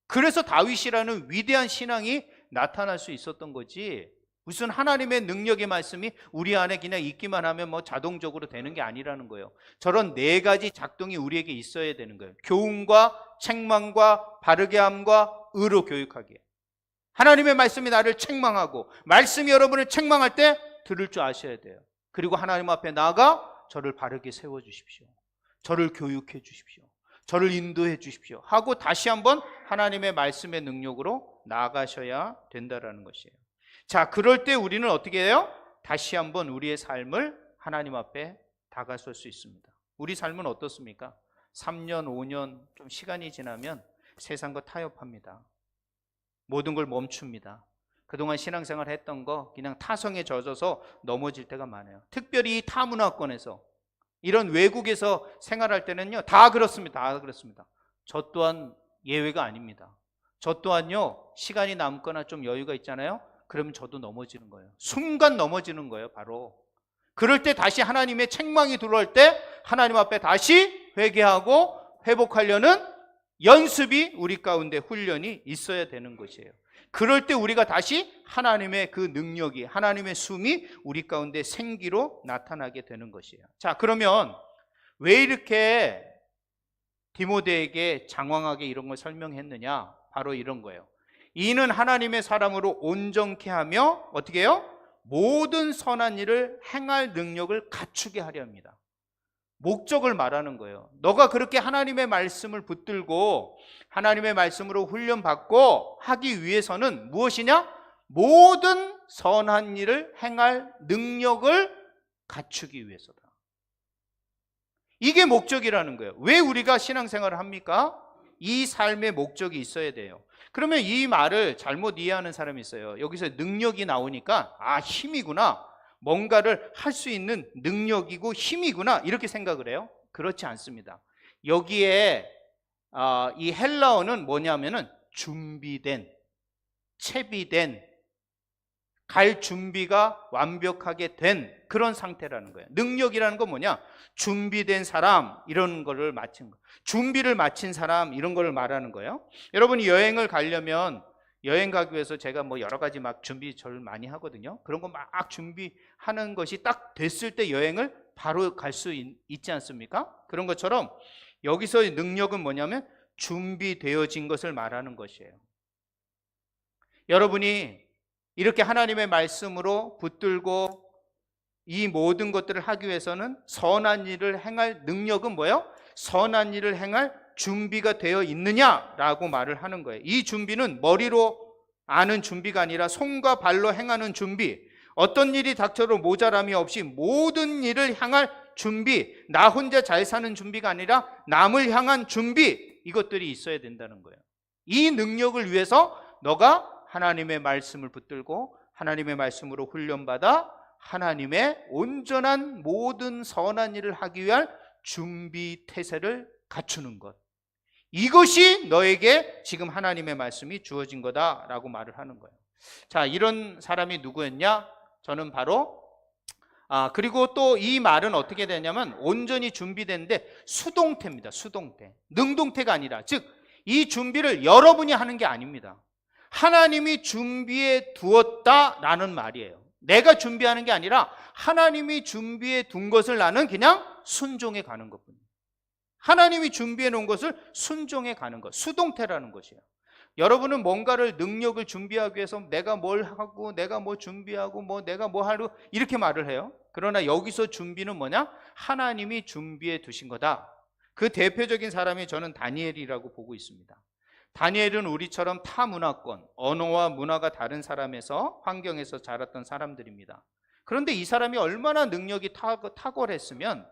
그래서 다윗이라는 위대한 신앙이 나타날 수 있었던 거지, 무슨 하나님의 능력의 말씀이 우리 안에 그냥 있기만 하면 자동적으로 되는 게 아니라는 거예요. 저런 네 가지 작동이 우리에게 있어야 되는 거예요. 교훈과 책망과 바르게 함과 의로 교육하기. 하나님의 말씀이 나를 책망하고 말씀이 여러분을 책망할 때 들을 줄 아셔야 돼요. 그리고 하나님 앞에 나아가 저를 바르게 세워주십시오, 저를 교육해 주십시오, 저를 인도해 주십시오 하고 다시 한번 하나님의 말씀의 능력으로 나아가셔야 된다는 것이에요. 자, 그럴 때 우리는 어떻게 해요? 다시 한번 우리의 삶을 하나님 앞에 다가설 수 있습니다. 우리 삶은 어떻습니까? 3년, 5년 좀 시간이 지나면 세상과 타협합니다. 모든 걸 멈춥니다. 그동안 신앙생활 했던 거 그냥 타성에 젖어서 넘어질 때가 많아요. 특별히 이 타문화권에서 이런 외국에서 생활할 때는요, 다 그렇습니다. 다 그렇습니다. 저 또한 예외가 아닙니다. 저 또한요, 시간이 남거나 좀 여유가 있잖아요. 그러면 저도 넘어지는 거예요. 순간 넘어지는 거예요, 바로. 그럴 때 다시 하나님의 책망이 들어올 때 하나님 앞에 다시 회개하고 회복하려는 연습이 우리 가운데 훈련이 있어야 되는 것이에요. 그럴 때 우리가 다시 하나님의 그 능력이, 하나님의 숨이 우리 가운데 생기로 나타나게 되는 것이에요. 자, 그러면 왜 이렇게 디모데에게 장황하게 이런 걸 설명했느냐? 바로 이런 거예요. 이는 하나님의 사람으로 온전케 하며 어떻게 해요? 모든 선한 일을 행할 능력을 갖추게 하려 합니다. 목적을 말하는 거예요. 너가 그렇게 하나님의 말씀을 붙들고 하나님의 말씀으로 훈련받고 하기 위해서는 무엇이냐? 모든 선한 일을 행할 능력을 갖추기 위해서다. 이게 목적이라는 거예요. 왜 우리가 신앙생활을 합니까? 이 삶의 목적이 있어야 돼요. 그러면 이 말을 잘못 이해하는 사람이 있어요. 여기서 능력이 나오니까 힘이구나. 뭔가를 할 수 있는 능력이고 힘이구나 이렇게 생각을 해요. 그렇지 않습니다. 여기에 이 헬라어는 뭐냐면은 준비된, 채비된, 갈 준비가 완벽하게 된 그런 상태라는 거예요. 능력이라는 건 뭐냐? 준비된 사람 이런 거를 마친 거. 준비를 마친 사람 이런 거를 말하는 거예요. 여러분이 여행을 가려면 여행 가기 위해서 제가 뭐 여러 가지 막 준비를 많이 하거든요. 그런 거 막 준비하는 것이 딱 됐을 때 여행을 바로 갈 수 있지 않습니까? 그런 것처럼 여기서의 능력은 뭐냐면 준비되어진 것을 말하는 것이에요. 여러분이 이렇게 하나님의 말씀으로 붙들고 이 모든 것들을 하기 위해서는 선한 일을 행할 능력은 뭐예요? 선한 일을 행할 준비가 되어 있느냐라고 말을 하는 거예요. 이 준비는 머리로 아는 준비가 아니라 손과 발로 행하는 준비, 어떤 일이 닥쳐도 모자람이 없이 모든 일을 향할 준비, 나 혼자 잘 사는 준비가 아니라 남을 향한 준비, 이것들이 있어야 된다는 거예요. 이 능력을 위해서 너가 하나님의 말씀을 붙들고 하나님의 말씀으로 훈련받아 하나님의 온전한 모든 선한 일을 하기 위한 준비 태세를 갖추는 것, 이것이 너에게 지금 하나님의 말씀이 주어진 거다라고 말을 하는 거예요. 자, 이런 사람이 누구였냐? 저는 바로 그리고 또 이 말은 어떻게 되냐면 온전히 준비되는데 수동태입니다. 수동태, 능동태가 아니라, 즉 이 준비를 여러분이 하는 게 아닙니다. 하나님이 준비해 두었다라는 말이에요. 내가 준비하는 게 아니라 하나님이 준비해 둔 것을 나는 그냥 순종해 가는 것뿐이에요. 하나님이 준비해 놓은 것을 순종해 가는 것, 수동태라는 것이에요. 여러분은 뭔가를 능력을 준비하기 위해서 내가 뭘 하고 내가 뭐 준비하고 뭐 내가 뭐 하고 이렇게 말을 해요. 그러나 여기서 준비는 뭐냐? 하나님이 준비해 두신 거다. 그 대표적인 사람이 저는 다니엘이라고 보고 있습니다. 다니엘은 우리처럼 타문화권, 언어와 문화가 다른 사람에서 환경에서 자랐던 사람들입니다. 그런데 이 사람이 얼마나 능력이 탁월했으면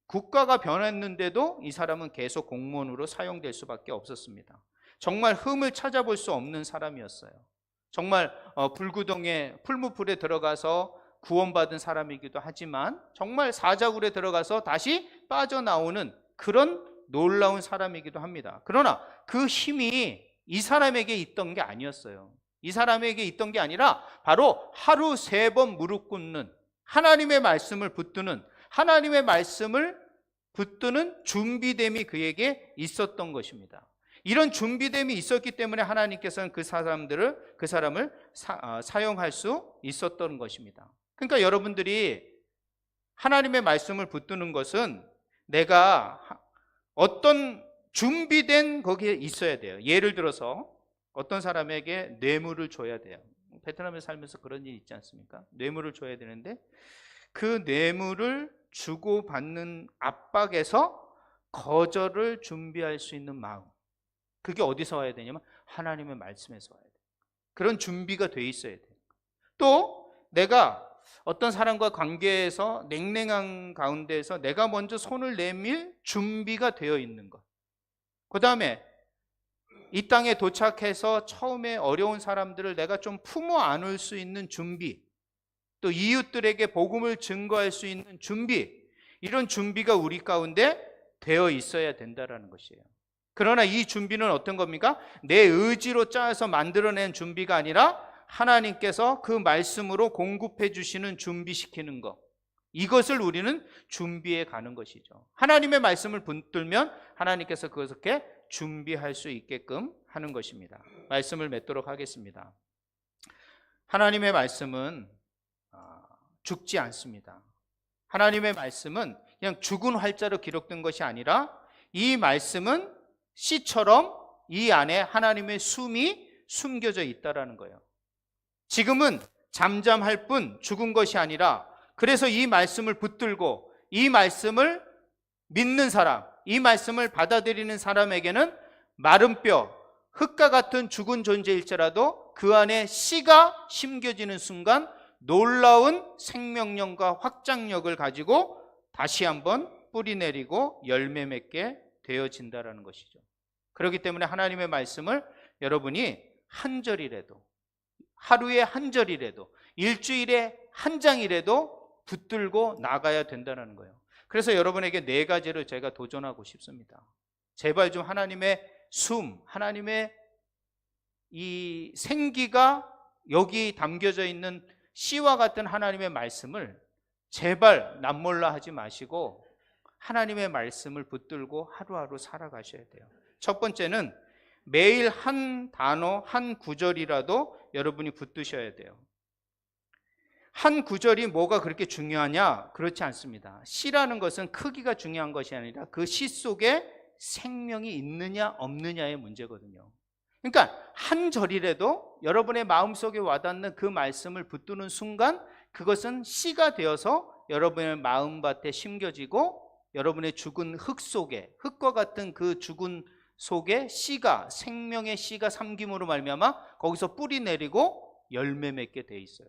국가가 변했는데도 이 사람은 계속 공무원으로 사용될 수밖에 없었습니다. 정말 흠을 찾아볼 수 없는 사람이었어요. 정말 불구덩이에 풀무불에 들어가서 구원받은 사람이기도 하지만 정말 사자굴에 들어가서 다시 빠져나오는 그런 놀라운 사람이기도 합니다. 그러나 그 힘이 이 사람에게 있던 게 아니었어요. 이 사람에게 있던 게 아니라 바로 하루 3번 무릎 꿇는, 하나님의 말씀을 붙드는, 하나님의 말씀을 붙드는 준비됨이 그에게 있었던 것입니다. 이런 준비됨이 있었기 때문에 하나님께서는 그 사람을 사용할 수 있었던 것입니다. 그러니까 여러분들이 하나님의 말씀을 붙드는 것은 내가 어떤 준비된 거기에 있어야 돼요. 예를 들어서 어떤 사람에게 뇌물을 줘야 돼요. 베트남에 살면서 그런 일이 있지 않습니까? 뇌물을 줘야 되는데 그 뇌물을 주고받는 압박에서 거절을 준비할 수 있는 마음, 그게 어디서 와야 되냐면 하나님의 말씀에서 와야 돼요. 그런 준비가 돼 있어야 돼요. 또 내가 어떤 사람과 관계에서 냉랭한 가운데에서 내가 먼저 손을 내밀 준비가 되어 있는 것. 그 다음에 이 땅에 도착해서 처음에 어려운 사람들을 내가 좀 품어 안을 수 있는 준비, 또 이웃들에게 복음을 증거할 수 있는 준비, 이런 준비가 우리 가운데 되어 있어야 된다는 것이에요. 그러나 이 준비는 어떤 겁니까? 내 의지로 짜서 만들어낸 준비가 아니라 하나님께서 그 말씀으로 공급해 주시는 준비시키는 것, 이것을 우리는 준비해 가는 것이죠. 하나님의 말씀을 붙들면 하나님께서 그것을 준비할 수 있게끔 하는 것입니다. 말씀을 맺도록 하겠습니다. 하나님의 말씀은 죽지 않습니다. 하나님의 말씀은 그냥 죽은 활자로 기록된 것이 아니라 이 말씀은 씨처럼 이 안에 하나님의 숨이 숨겨져 있다라는 거예요. 지금은 잠잠할 뿐 죽은 것이 아니라, 그래서 이 말씀을 붙들고 이 말씀을 믿는 사람, 이 말씀을 받아들이는 사람에게는 마른 뼈, 흙과 같은 죽은 존재일지라도 그 안에 씨가 심겨지는 순간 놀라운 생명력과 확장력을 가지고 다시 한번 뿌리 내리고 열매 맺게 되어진다는 것이죠. 그렇기 때문에 하나님의 말씀을 여러분이 한 절이라도, 하루에 한 절이라도, 일주일에 한 장이라도 붙들고 나가야 된다는 거예요. 그래서 여러분에게 4가지를 제가 도전하고 싶습니다. 제발 좀 하나님의 숨, 하나님의 이 생기가 여기 담겨져 있는 씨와 같은 하나님의 말씀을 제발 남몰라 하지 마시고 하나님의 말씀을 붙들고 하루하루 살아가셔야 돼요. 첫 번째는 매일 한 단어, 한 구절이라도 여러분이 붙드셔야 돼요. 한 구절이 뭐가 그렇게 중요하냐? 그렇지 않습니다. 시라는 것은 크기가 중요한 것이 아니라 그 시 속에 생명이 있느냐 없느냐의 문제거든요. 그러니까 한 절이라도 여러분의 마음속에 와닿는 그 말씀을 붙드는 순간 그것은 씨가 되어서 여러분의 마음밭에 심겨지고 여러분의 죽은 흙 속에, 흙과 같은 그 죽은 속에 씨가, 생명의 씨가 삼김으로 말미암아 거기서 뿌리 내리고 열매 맺게 돼 있어요.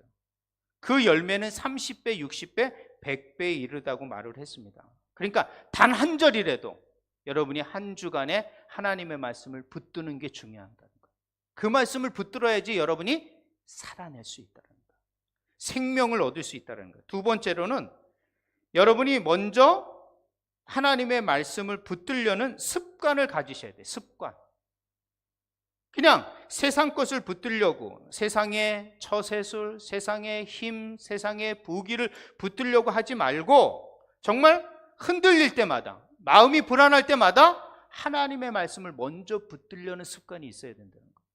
그 열매는 30배, 60배, 100배에 이르다고 말을 했습니다. 그러니까 단 한 절이라도 여러분이 한 주간에 하나님의 말씀을 붙드는 게 중요하다는 거예요. 그 말씀을 붙들어야지 여러분이 살아낼 수 있다는 거예요. 생명을 얻을 수 있다는 거예요. 두 번째로는 여러분이 먼저 하나님의 말씀을 붙들려는 습관을 가지셔야 돼요. 습관. 그냥 세상 것을 붙들려고, 세상의 처세술, 세상의 힘, 세상의 부귀를 붙들려고 하지 말고 정말 흔들릴 때마다, 마음이 불안할 때마다 하나님의 말씀을 먼저 붙들려는 습관이 있어야 된다는 거예요.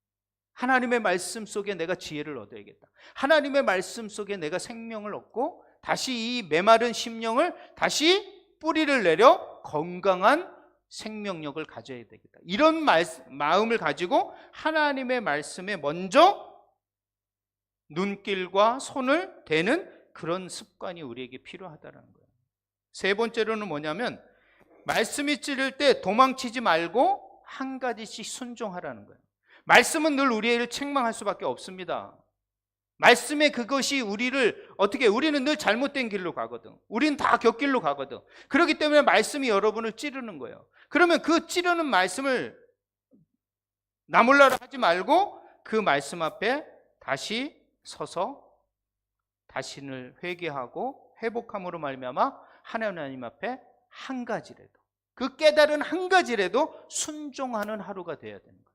하나님의 말씀 속에 내가 지혜를 얻어야겠다. 하나님의 말씀 속에 내가 생명을 얻고 다시 이 메마른 심령을 다시 뿌리를 내려 건강한 생명력을 가져야 되겠다. 이런 마음을 가지고 하나님의 말씀에 먼저 눈길과 손을 대는 그런 습관이 우리에게 필요하다는 거예요. 세 번째로는 뭐냐면 말씀이 찌를 때 도망치지 말고 한 가지씩 순종하라는 거예요. 말씀은 늘 우리를 책망할 수밖에 없습니다. 말씀의 그것이 우리를 우리는 늘 잘못된 길로 가거든. 우리는 다 곁길로 가거든. 그렇기 때문에 말씀이 여러분을 찌르는 거예요. 그러면 그 찌르는 말씀을 나몰라라 하지 말고 그 말씀 앞에 다시 서서 자신을 회개하고 회복함으로 말미암아 하나님 앞에 한 가지라도, 그 깨달은 한 가지라도 순종하는 하루가 되어야 되는 거예요.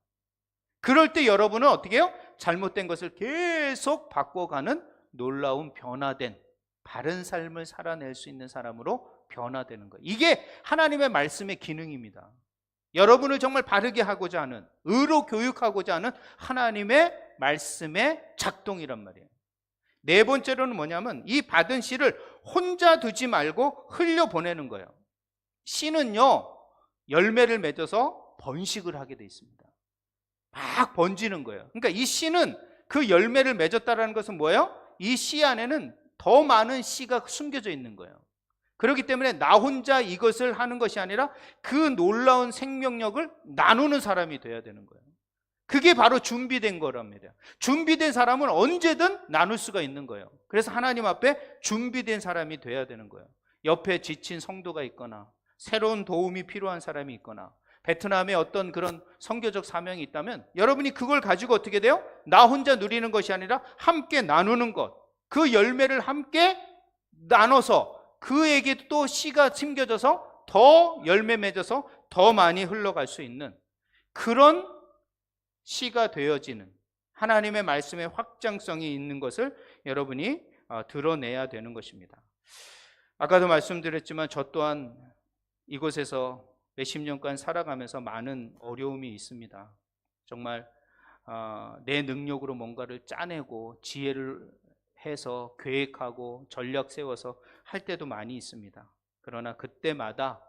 그럴 때 여러분은 어떻게 해요? 잘못된 것을 계속 바꿔가는 놀라운 변화된 바른 삶을 살아낼 수 있는 사람으로 변화되는 거예요. 이게 하나님의 말씀의 기능입니다. 여러분을 정말 바르게 하고자 하는, 의로 교육하고자 하는 하나님의 말씀의 작동이란 말이에요. 네 번째로는 뭐냐면 이 받은 씨를 혼자 두지 말고 흘려보내는 거예요. 씨는요, 열매를 맺어서 번식을 하게 돼 있습니다. 막 번지는 거예요. 그러니까 이 씨는 그 열매를 맺었다는 것은 뭐예요? 이 씨 안에는 더 많은 씨가 숨겨져 있는 거예요. 그렇기 때문에 나 혼자 이것을 하는 것이 아니라 그 놀라운 생명력을 나누는 사람이 돼야 되는 거예요. 그게 바로 준비된 거랍니다. 준비된 사람은 언제든 나눌 수가 있는 거예요. 그래서 하나님 앞에 준비된 사람이 돼야 되는 거예요. 옆에 지친 성도가 있거나 새로운 도움이 필요한 사람이 있거나 베트남에 어떤 그런 선교적 사명이 있다면 여러분이 그걸 가지고 어떻게 돼요? 나 혼자 누리는 것이 아니라 함께 나누는 것, 그 열매를 함께 나눠서 그에게 또 씨가 심겨져서 더 열매 맺어서 더 많이 흘러갈 수 있는 그런 씨가 되어지는 하나님의 말씀의 확장성이 있는 것을 여러분이 드러내야 되는 것입니다. 아까도 말씀드렸지만 저 또한 이곳에서 몇십 년간 살아가면서 많은 어려움이 있습니다. 정말 내 능력으로 뭔가를 짜내고 지혜를 해서 계획하고 전략 세워서 할 때도 많이 있습니다. 그러나 그때마다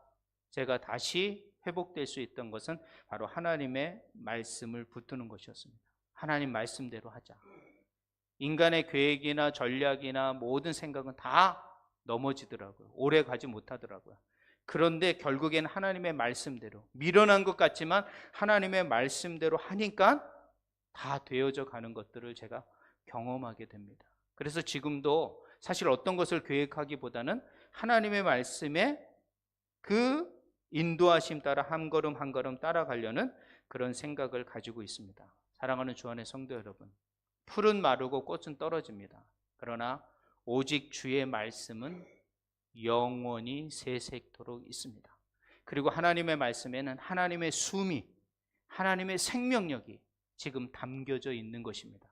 제가 다시 회복될 수 있던 것은 바로 하나님의 말씀을 붙드는 것이었습니다. 하나님 말씀대로 하자. 인간의 계획이나 전략이나 모든 생각은 다 넘어지더라고요. 오래 가지 못하더라고요. 그런데 결국에는 하나님의 말씀대로, 미련한 것 같지만 하나님의 말씀대로 하니까 다 되어져 가는 것들을 제가 경험하게 됩니다. 그래서 지금도 사실 어떤 것을 계획하기보다는 하나님의 말씀에 그 인도하심 따라 한 걸음 한 걸음 따라가려는 그런 생각을 가지고 있습니다. 사랑하는 주 안의 성도 여러분, 풀은 마르고 꽃은 떨어집니다. 그러나 오직 주의 말씀은 영원히 세세토록 있습니다. 그리고 하나님의 말씀에는 하나님의 숨이, 하나님의 생명력이 지금 담겨져 있는 것입니다.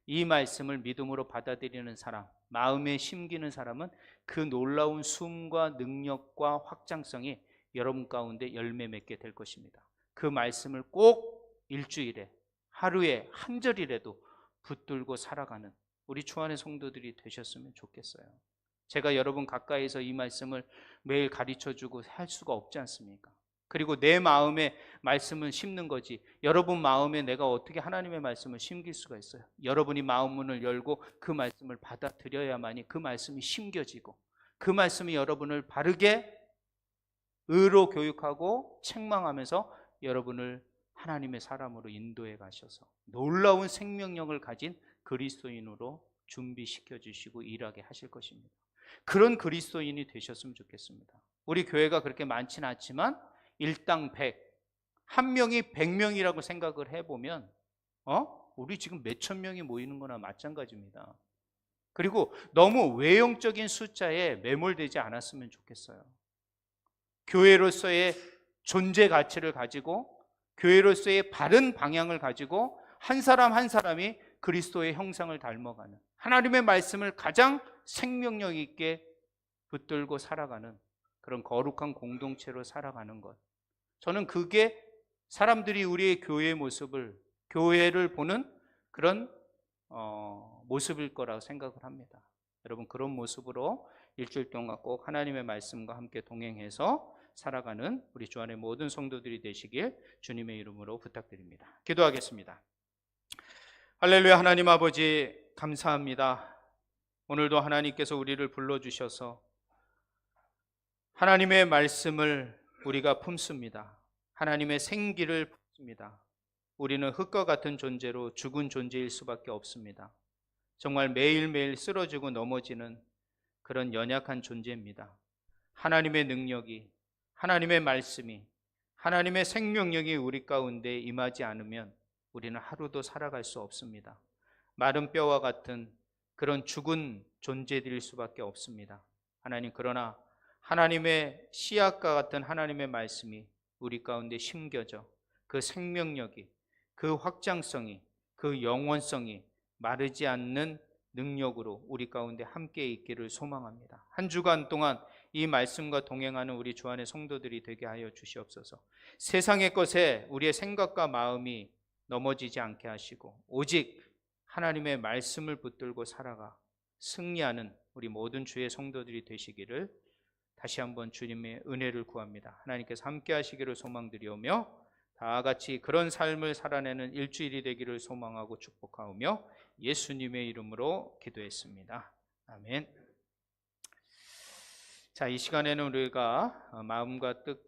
이 말씀을 믿음으로 받아들이는 사람, 마음에 심기는 사람은 그 놀라운 숨과 능력과 확장성이 여러분 가운데 열매 맺게 될 것입니다. 그 말씀을 꼭 일주일에, 하루에 한 절이라도 붙들고 살아가는 우리 주 안의 성도들이 되셨으면 좋겠어요. 제가 여러분 가까이서 이 말씀을 매일 가르쳐주고 할 수가 없지 않습니까? 그리고 내 마음에 말씀을 심는 거지, 여러분 마음에 내가 어떻게 하나님의 말씀을 심길 수가 있어요? 여러분이 마음 문을 열고 그 말씀을 받아들여야만이 그 말씀이 심겨지고 그 말씀이 여러분을 바르게 의로 교육하고 책망하면서 여러분을 하나님의 사람으로 인도해 가셔서 놀라운 생명력을 가진 그리스도인으로 준비시켜 주시고 일하게 하실 것입니다. 그런 그리스도인이 되셨으면 좋겠습니다. 우리 교회가 그렇게 많지는 않지만 일당 100, 한 명이 100명이라고 생각을 해보면 우리 지금 몇천 명이 모이는 거나 마찬가지입니다. 그리고 너무 외형적인 숫자에 매몰되지 않았으면 좋겠어요. 교회로서의 존재 가치를 가지고 교회로서의 바른 방향을 가지고 한 사람 한 사람이 그리스도의 형상을 닮아가는, 하나님의 말씀을 가장 생명력 있게 붙들고 살아가는 그런 거룩한 공동체로 살아가는 것, 저는 그게 사람들이 우리의 교회의 모습을, 교회를 보는 그런 모습일 거라고 생각을 합니다. 여러분, 그런 모습으로 일주일 동안 꼭 하나님의 말씀과 함께 동행해서 살아가는 우리 주 안의 모든 성도들이 되시길 주님의 이름으로 부탁드립니다. 기도하겠습니다. 할렐루야. 하나님 아버지 감사합니다. 오늘도 하나님께서 우리를 불러주셔서 하나님의 말씀을 우리가 품습니다. 하나님의 생기를 품습니다. 우리는 흙과 같은 존재로 죽은 존재일 수밖에 없습니다. 정말 매일매일 쓰러지고 넘어지는 그런 연약한 존재입니다. 하나님의 능력이, 하나님의 말씀이, 하나님의 생명력이 우리 가운데 임하지 않으면 우리는 하루도 살아갈 수 없습니다. 마른 뼈와 같은 그런 죽은 존재들일 수밖에 없습니다. 하나님, 그러나 하나님의 씨앗과 같은 하나님의 말씀이 우리 가운데 심겨져 그 생명력이, 그 확장성이, 그 영원성이 마르지 않는 능력으로 우리 가운데 함께 있기를 소망합니다. 한 주간 동안 이 말씀과 동행하는 우리 주 안의 성도들이 되게 하여 주시옵소서. 세상의 것에 우리의 생각과 마음이 넘어지지 않게 하시고 오직 하나님의 말씀을 붙들고 살아가 승리하는 우리 모든 주의 성도들이 되시기를 다시 한번 주님의 은혜를 구합니다. 하나님께서 함께 하시기를 소망드리오며 다 같이 그런 삶을 살아내는 일주일이 되기를 소망하고 축복하오며 예수님의 이름으로 기도했습니다. 아멘. 자, 이 시간에는 우리가 마음과 뜻